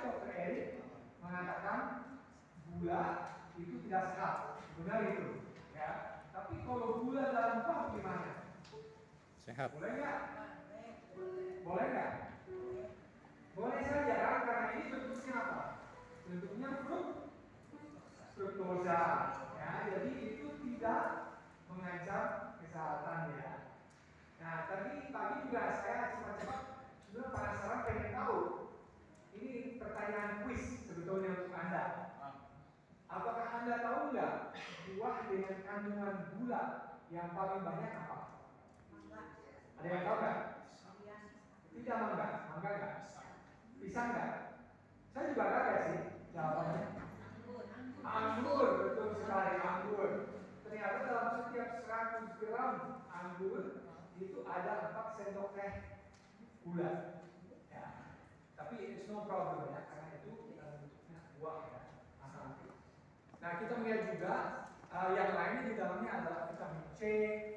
Dr. Eric mengatakan gula itu tidak sehat, benar itu, ya. Tapi kalau gula dalam buah gimana? Sehat. Boleh nggak? Boleh nggak? Boleh saja kan, karena ini bentuknya apa? Bentuknya fruktosa, ya. Jadi itu tidak mengancam kesehatan, ya. Nah, tadi pagi juga saya cepat-cepat sudah penasaran pengen tahu. Ini pertanyaan kuis sebetulnya untuk Anda. Apakah Anda tahu nggak buah dengan kandungan gula yang paling banyak apa? Ada yang tahu nggak? Tidak, mangga nggak? Pisang nggak? Saya juga kaget sih jawabannya. Anggur, betul sekali, anggur. Ternyata dalam setiap 100 gram anggur itu ada 4 sendok teh gula. Ya. Tapi it's no problem ya, karena itu bentuknya buah ya. Nah, kita melihat juga yang lainnya di dalamnya adalah vitamin C,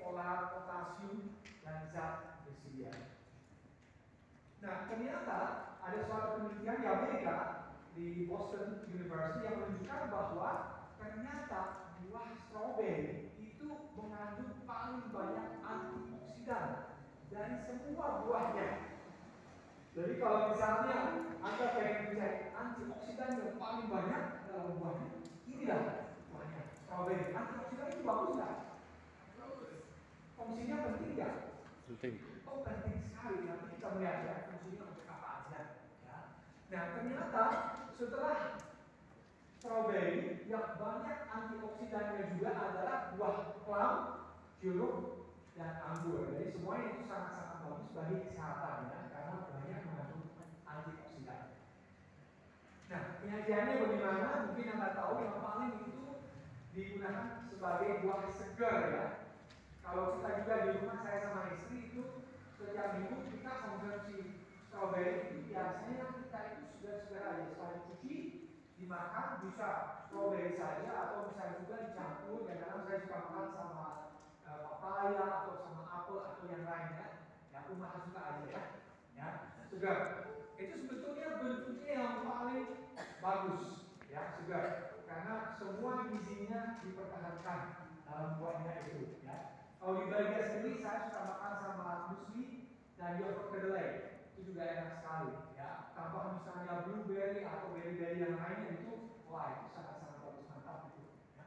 folat, potasium, dan zat besi. Nah, ternyata ada suatu penelitian di Amerika di Boston University yang menunjukkan bahwa ternyata buah stroberi itu mengandung paling banyak antioksidan dari semua buahnya. Jadi kalau misalnya Anda pengen cek antioksidan yang paling banyak dalam buahnya, inilah buahnya stroberi. Antioksidan itu bagus nggak? Fungsinya penting nggak? Penting. Oh, penting sekali. Nanti kita melihat ya fungsinya untuk apa aja. Ya. Nah, ternyata setelah stroberi yang banyak antioksidannya juga adalah buah plum, jeruk, dan anggur. Jadi semuanya itu sangat-sangat bagus bagi kesehatan ya, karena banyak mengandung antioksidan. Nah, penyajiannya bagaimana? Mungkin Anda tahu yang paling itu digunakan sebagai buah segar ya. Kalau kita juga di rumah, saya sama istri itu setiap minggu kita konsumsi stroberi itu biasanya kita itu sudah aja setelah dicuci, dimakan, bisa stroberi saja atau bisa juga dicampur. Kadang-kadang saya suka makan sama papaya atau sama apel atau yang lainnya. Ya, aku makan suka aja ya. Segar. Itu sebetulnya bentuknya yang paling bagus ya, segar. Karena semua gizinya dipertahankan dalam buahnya itu ya. Kalau di Belgia sendiri saya suka makan sama muesli dan yogurt kedelai. Itu juga enak sekali ya. Tambah misalnya blueberry atau berry-berry yang lainnya itu wah, itu sangat-sangat bagus, mantap itu ya.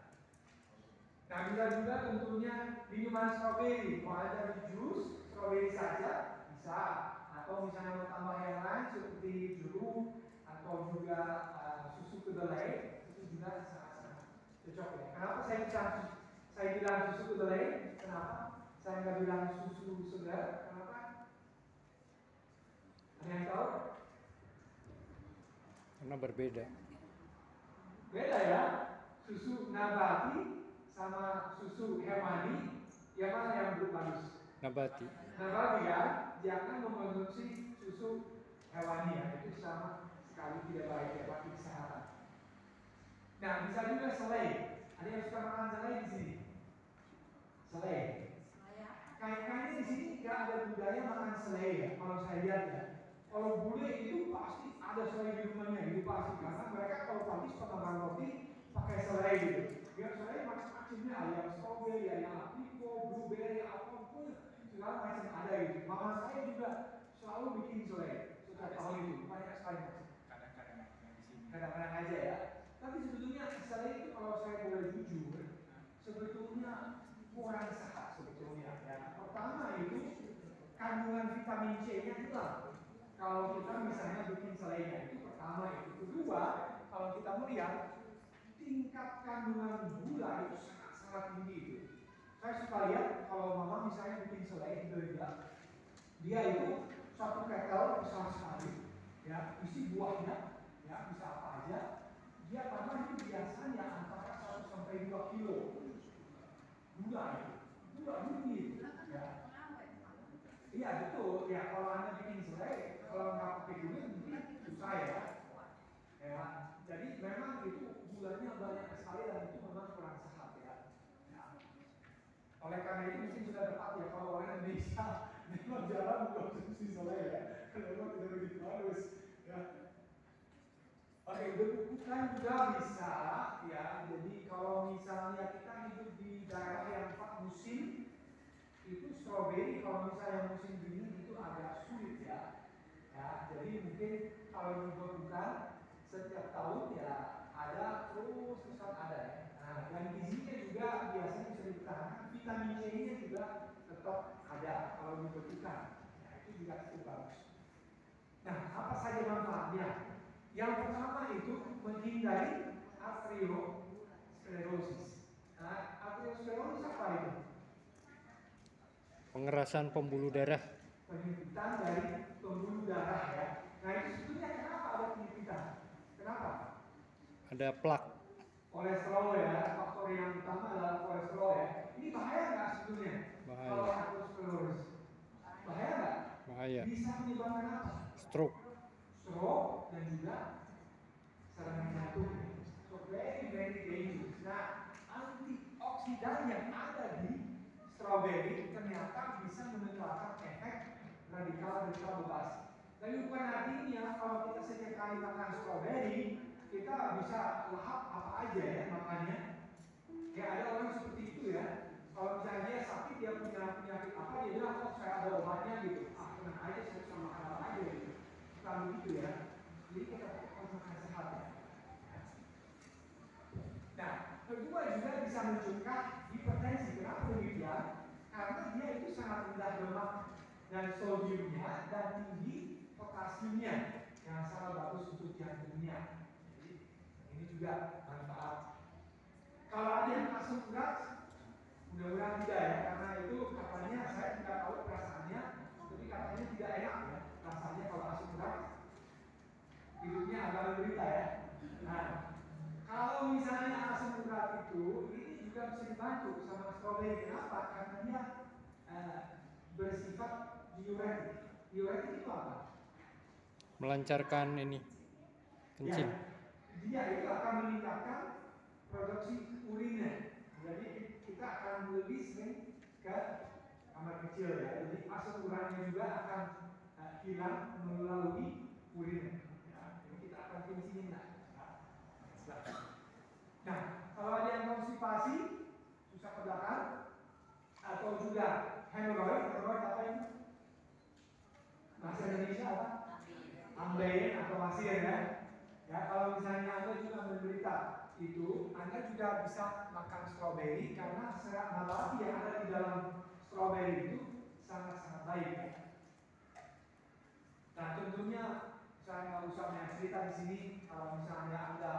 Nah, bisa juga tentunya minuman stroberi. Mau ada di jus stroberi saja bisa, atau misalnya mau tambah yang lain seperti jeruk atau juga susu kedelai, itu juga sangat-sangat cocok ya. Kenapa saya bilang susu kedelai? Kenapa saya nggak bilang susu segar? Kenapa? Ada yang tahu? Karena berbeda. Beda ya. Susu nabati sama susu hewani, yang mana yang lebih bagus? Nabati. Nabati ya. Jangan mengkonsumsi susu hewani ya. Itu sama sekali tidak baik ya bagi kesehatan. Nah, bisa juga selai. Ada yang suka makan selai di sini? Selai. Kayaknya di sini nggak ada budaya makan selai ya. Kalau saya lihat ya. Kalau bule itu pasti ada selai di rumahnya, itu pasti karena mereka kalau pagi suka makan roti pakai selai gitu. Biar selai macam-macamnya, ayam stroberi, ayam aprikot, blueberry, apapun segala macam ada gitu. Mama saya juga selalu bikin selai setiap tahun itu, banyak sekali macam. Kadang-kadang aja ya. Tapi sebetulnya selai itu kalau saya boleh jujur, sebetulnya kurang sehat sebetulnya. Ya. Pertama itu kandungan vitamin C-nya hilang. Kalau kita misalnya bikin selainya itu pertama itu. Kedua, kalau kita melihat tingkat kandungan gula itu sangat-sangat tinggi itu. Saya suka lihat kalau mama misalnya bikin selai di Belgia, dia itu satu ketel besar sekali, ya isi buahnya, ya bisa apa aja. Dia tambah itu biasanya antara 1 sampai 2 kilo gula itu. Gula bumi ya. Iya betul, ya kalau Anda bikin selai, kalau nggak pakai gula mungkin susah ya. Ya, jadi memang itu gulanya banyak sekali dan itu memang kurang sehat ya. Ya. Oleh karena itu mungkin sudah tepat ya kalau orang Indonesia memang jarang mengkonsumsi selai ya. Kalau tidak begitu harus ya. kan juga bisa ya. Jadi kalau misalnya kita hidup di daerah yang 4 musim, itu stroberi kalau misalnya musim dingin itu agak sulit ya. Ya, jadi mungkin kalau dibutuhkan setiap tahun ya ada terus-terusan ada ya. Nah, dan gizinya juga biasanya bisa dipertahankan, vitamin C-nya juga tetap ada kalau dibutuhkan. Nah, itu juga cukup bagus. Nah, apa saja manfaatnya? Yang pertama itu menghindari arteriosklerosis. Nah, arteriosklerosis apa itu? Pengerasan pembuluh darah. Penyempitan dari pembuluh darah ya. Nah, itu sebetulnya kenapa ada penyempitan? Kenapa? Ada plak. Kolesterol ya, faktor yang utama adalah kolesterol ya. Ini bahaya nggak sebetulnya? Bahaya. Kalau arteriosklerosis, bahaya nggak? Bahaya. Bisa menyebabkan apa? Stroke. Stroke dan juga serangan jantung. So very dangerous. Nah, antioksidan yang ada di stroberi ternyata bisa menetralkan efek radikal bebas. Tapi bukan artinya kalau kita setiap kali makan stroberi kita bisa lahap apa aja ya makannya. Ya ada orang seperti itu ya. Kalau misalnya dia sakit, dia punya penyakit apa, dia bilang kok saya ada obatnya gitu. Ah tenang aja, saya bisa makan apa aja gitu. Bukan begitu ya. Jadi kita harus makan sehat ya. Nah, kedua juga bisa mencegah hipertensi. Kenapa demikian? Karena dia itu sangat rendah lemak dan sodiumnya dan tinggi potasiumnya yang sangat bagus untuk jantungnya. Jadi ini juga manfaat. Kalau ada yang asam urat, mudah-mudahan tidak ya, karena itu katanya saya tidak tahu perasaannya, tapi katanya tidak enak ya rasanya kalau asam urat. Hidupnya agak menderita ya. Nah, kalau misalnya asam urat itu, ini juga bisa dibantu sama stroberi. Kenapa? Karena dia bersifat diuretik. Diuretik itu apa? Melancarkan ini kencing. Ya, dia itu akan meningkatkan produksi urinnya. Jadi kita akan lebih sering ke kamar kecil ya. Jadi asam uratnya juga akan hilang melalui urinnya. Ya, jadi kita akan kencingin lah. Nah, kalau ada yang konstipasi, susah pedakan, atau juga hemoroid apa ini? Bahasa Indonesia apa? Ambeien atau masir ya. Ya, kalau misalnya Anda juga menderita itu, Anda juga bisa makan stroberi karena serat nabati yang ada di dalam stroberi itu sangat-sangat baik ya. Nah, tentunya saya nggak usah banyak cerita di sini. Kalau misalnya Anda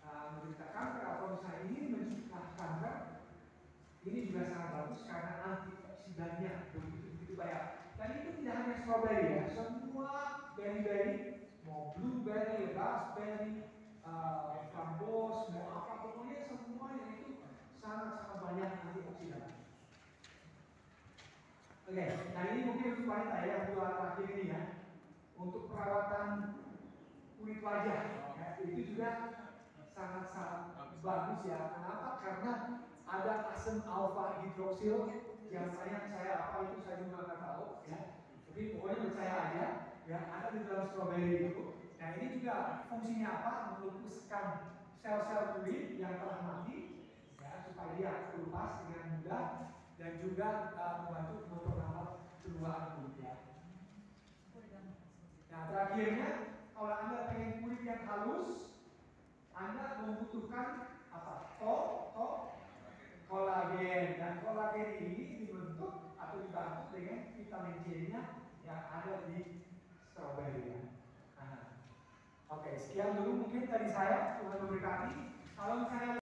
menderita kanker atau misalnya ingin mencegah kanker, ini juga sangat bagus karena antioksidannya begitu banyak. Dan itu tidak hanya stroberi ya, semua berry-berry, mau blueberry, raspberry, framboos, mau apa pokoknya semuanya itu sangat-sangat banyak antioksidan. Oke, nah ini mungkin untuk wanita ya, dua terakhir ini ya, untuk perawatan kulit wajah, ya, itu juga sangat-sangat bagus ya. Kenapa? Karena ada asam alfa hidroksil yang saya apa itu saya juga nggak tahu ya. Tapi pokoknya percaya aja ya ada di dalam stroberi itu. Nah ini juga fungsinya apa? Melumpuhkan sel-sel kulit yang telah mati ya supaya dia kelupas dengan mudah dan juga membantu memperlambat penuaan kulit ya. Nah terakhirnya kalau Anda pengen kulit yang halus, Anda membutuhkan apa? Kolagen, dan kolagen ini dibentuk atau dibantu dengan vitamin C-nya yang ada di stroberi. Nah, oke, sekian dulu mungkin dari saya. Tuhan memberkati. Kalau misalnya